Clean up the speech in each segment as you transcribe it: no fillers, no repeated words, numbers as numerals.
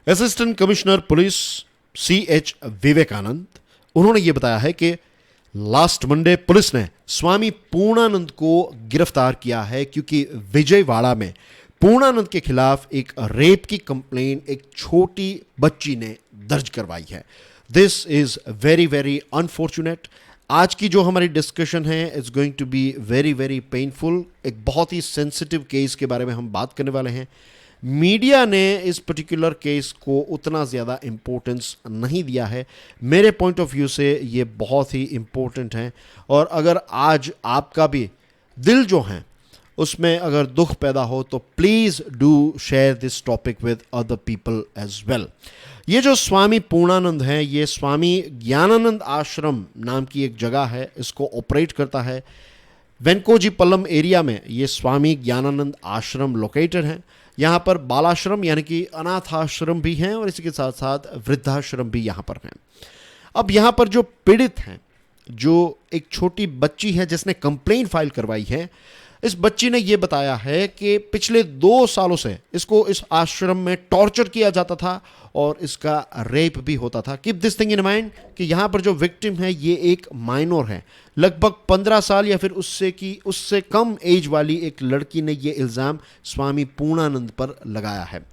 Assistant commissioner police CH Vivekanand, उन्होंने ये बताया है कि लास्ट मंडे पुलिस ने स्वामी पूर्णानंद को गिरफ्तार किया है क्योंकि विजयवाड़ा में पूर्णानंद के खिलाफ एक रेप की कंप्लेन एक छोटी बच्ची ने दर्ज करवाई है। This is very very unfortunate. आज की जो हमारी डिस्कशन है it's going to be very very painful. एक बहुत ही सेंसिटिव केस के बारे में हम बात करने वाले हैं। मीडिया ने इस पर्टिकुलर केस को उतना ज़्यादा इम्पोर्टेंस नहीं दिया है। मेरे पॉइंट ऑफ व्यू से ये बहुत ही इम्पोर्टेंट है, और अगर आज आपका भी दिल जो है उसमें अगर दुख पैदा हो तो please do share this topic with other people as well. ये जो स्वामी पूर्णानंद हैं, ये स्वामी ज्ञानानंद आश्रम नाम की एक जगह है, इसको ऑपरेट करता है वेंकोजीपल्लम एरिया में। ये स्वामी ज्ञानानंद आश्रम लोकेटेड है। यहाँ पर बालाश्रम यानी कि अनाथ आश्रम भी हैं और इसी के साथ साथ वृद्धाश्रम भी यहाँ पर हैं। अब यहाँ पर जो पीड़ित हैं, जो एक छोटी बच्ची है जिसने कंप्लेंट फाइल करवाई है, इस बच्ची ने यह बताया है कि पिछले 2 सालों से इसको इस आश्रम में टॉर्चर किया जाता था और इसका रेप भी होता था। Keep this thing in mind कि यहाँ पर जो विक्टिम है ये एक माइनर है, लगभग 15 साल या फिर उससे कम एज वाली एक लड़की ने ये इल्ज़ाम स्वामी पूर्णानंद पर लगाया है।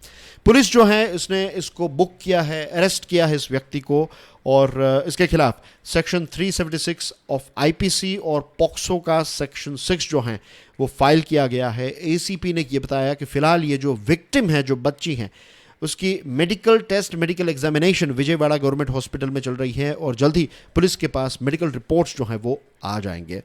पुलिस जो है इसने इसको बुक किया है, अरेस्ट किया है इस व्यक्ति को, और इसके खिलाफ सेक्शन 376 ऑफ IPC और पॉक्सो का सेक्शन 6 जो है वो फाइल किया गया है। ACP ने ये बताया कि फिलहाल ये जो विक्टिम है, जो बच्ची है, उसकी medical test, medical examination Vijayawada government hospital में चल रही है और जल्द ही पुलिस के पास मेडिकल रिपोर्ट्स जो हैं वो आ जाएंगे।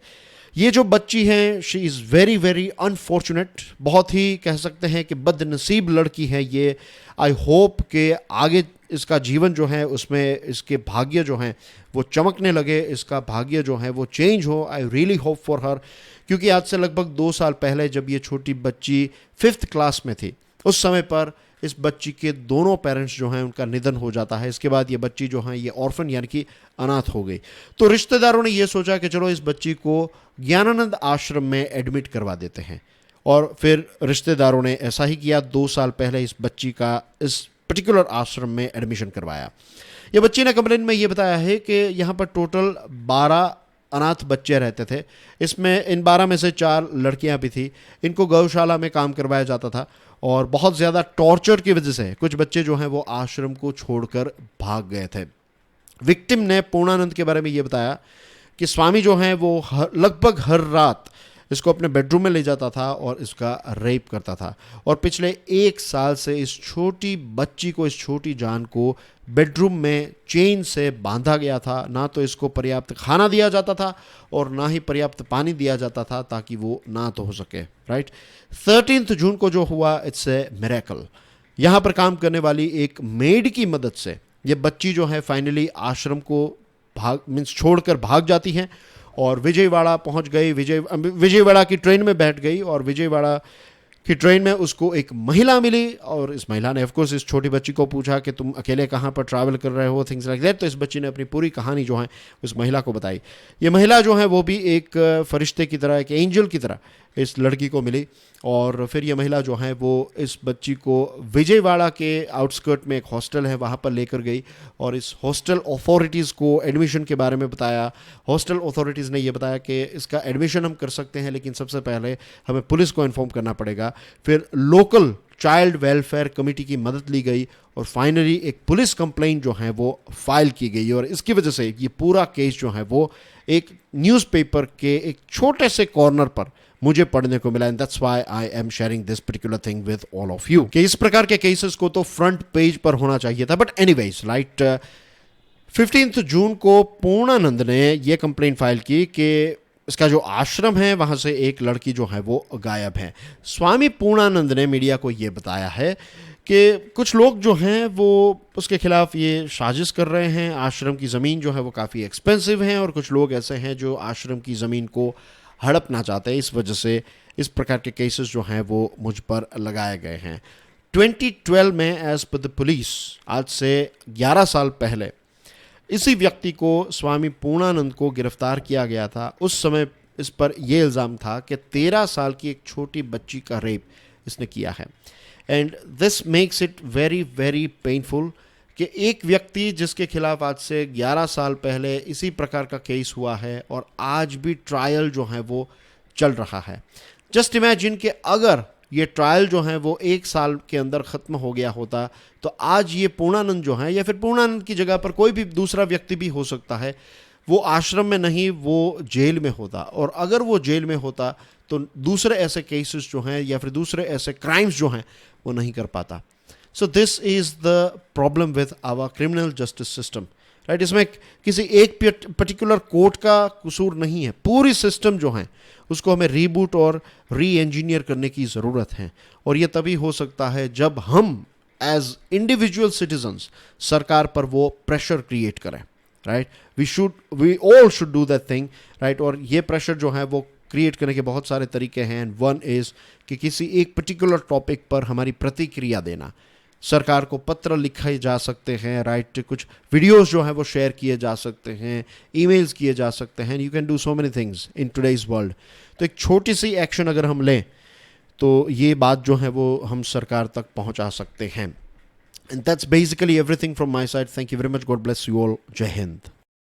ये जो बच्ची है she is very very unfortunate, बहुत ही कह सकते हैं कि बदनसीब लड़की है ये। आई होप कि आगे इसका जीवन जो है उसमें इसके भाग्य जो हैं वो चमकने लगे, इसका भाग्य जो है वो चेंज हो। I really hope for her, क्योंकि आज से लगभग 2 साल पहले जब ये छोटी बच्ची 5th क्लास में थी, उस समय पर इस बच्ची के दोनों पेरेंट्स जो हैं उनका निधन हो जाता है। इसके बाद ये बच्ची जो है ये ऑर्फन यानी कि अनाथ हो गई। तो रिश्तेदारों ने ये सोचा कि चलो इस बच्ची को ज्ञानानंद आश्रम में एडमिट करवा देते हैं, और फिर रिश्तेदारों ने ऐसा ही किया। 2 साल पहले इस बच्ची का इस पर्टिकुलर आश्रम में एडमिशन करवाया। ये बच्ची ने कंप्लेंट में ये बताया है कि यहाँ पर टोटल 12 अनाथ बच्चे रहते थे। इसमें इन 12 में से 4 लड़कियाँ भी थी। इनको गौशाला में काम करवाया जाता था और बहुत ज़्यादा टॉर्चर की वजह से कुछ बच्चे जो हैं वो आश्रम को छोड़कर भाग गए थे। विक्टिम ने पूर्णानंद के बारे में ये बताया कि स्वामी जो हैं वो लगभग हर रात इसको अपने बेडरूम में ले जाता था और इसका रेप करता था, और पिछले 1 साल से इस छोटी बच्ची को, इस छोटी जान को बेडरूम में चेन से बांधा गया था। ना तो इसको पर्याप्त खाना दिया जाता था और ना ही पर्याप्त पानी दिया जाता था ताकि वो ना तो हो सके। राइट, 13 जून को जो हुआ इट्स ए मिरेकल। यहाँ पर काम करने वाली एक मेड की मदद से ये बच्ची जो है फाइनली आश्रम को छोड़कर भाग जाती हैं और विजयवाड़ा पहुंच गई। विजयवाड़ा की ट्रेन में बैठ गई और विजयवाड़ा की ट्रेन में उसको एक महिला मिली, और इस महिला ने ऑफ कोर्स इस छोटी बच्ची को पूछा कि तुम अकेले कहाँ पर ट्रैवल कर रहे हो, थिंग्स लाइक दैट। तो इस बच्ची ने अपनी पूरी कहानी जो है उस महिला को बताई। ये महिला जो है वो भी एक फरिश्ते की तरह, एक एंजल की तरह इस लड़की को मिली, और फिर ये महिला जो है वो इस बच्ची को विजयवाड़ा के आउटस्कर्ट में एक हॉस्टल है वहाँ पर लेकर गई और इस हॉस्टल अथॉरिटीज़ को एडमिशन के बारे में बताया। हॉस्टल अथॉरिटीज़ ने ये बताया कि इसका एडमिशन हम कर सकते हैं, लेकिन सबसे पहले हमें पुलिस को इन्फॉर्म करना पड़ेगा। फिर लोकल चाइल्ड वेलफेयर कमेटी की मदद ली गई और फाइनली एक पुलिस कंप्लेंट जो है वो फाइल की गई, और इसकी वजह से ये पूरा केस जो है वो एक न्यूज़पेपर के एक छोटे से कॉर्नर पर मुझे पढ़ने को मिला। And that's why I am sharing this particular thing with all of you कि इस प्रकार के केसेस को तो फ्रंट पेज पर होना चाहिए था। बट एनीवेज, राइट, 15 जून को पूर्णानंद ने यह कंप्लेंट फाइल की कि इसका जो आश्रम है वहाँ से एक लड़की जो है वो गायब है। स्वामी पूर्णानंद ने मीडिया को ये बताया है कि कुछ लोग जो हैं वो उसके खिलाफ ये साजिश कर रहे हैं। आश्रम की ज़मीन जो है वो काफ़ी एक्सपेंसिव है और कुछ लोग ऐसे हैं जो आश्रम की ज़मीन को हड़पना चाहते हैं। इस वजह से इस प्रकार के केसेस जो हैं वो मुझ पर लगाए गए हैं। 2012 में एज पर द पुलिस, आज से 11 साल पहले इसी व्यक्ति को, स्वामी पूर्णानंद को गिरफ्तार किया गया था। उस समय इस पर यह इल्ज़ाम था कि 13 साल की एक छोटी बच्ची का रेप इसने किया है। And this makes it very very painful कि एक व्यक्ति जिसके खिलाफ आज से 11 साल पहले इसी प्रकार का केस हुआ है और आज भी ट्रायल जो है वो चल रहा है। जस्ट इमेजिन कि अगर ये ट्रायल जो है वो 1 साल के अंदर ख़त्म हो गया होता तो आज ये पूर्णानंद जो है, या फिर पूर्णानंद की जगह पर कोई भी दूसरा व्यक्ति भी हो सकता है, वो आश्रम में नहीं, वो जेल में होता। और अगर वो जेल में होता तो दूसरे ऐसे केसेस जो हैं या फिर दूसरे ऐसे क्राइम्स जो हैं वो नहीं कर पाता। So this is the problem with our criminal justice system, right. इसमें किसी एक पर्टिकुलर कोर्ट का कसूर नहीं है, पूरी सिस्टम जो है उसको हमें रीबूट और री इंजीनियर करने की ज़रूरत है। और ये तभी हो सकता है जब हम एज इंडिविजुअल सिटीजन्स सरकार पर वो प्रेशर क्रिएट करें, right. We all should do that thing, right. और ये प्रेशर जो है वो क्रिएट करने के बहुत सारे तरीके हैं। एंड वन इज़ कि किसी एक पर्टिकुलर टॉपिक पर हमारी प्रतिक्रिया देना। सरकार को पत्र लिखे जा सकते हैं, राइट। कुछ वीडियोस जो हैं वो शेयर किए जा सकते हैं, ईमेल्स किए जा सकते हैं। You can do so many things in today's world. तो एक छोटी सी एक्शन अगर हम लें तो ये बात जो है वो हम सरकार तक पहुंचा सकते हैं। And that's basically everything from my side. Thank you very much. God bless you all. जय हिंद।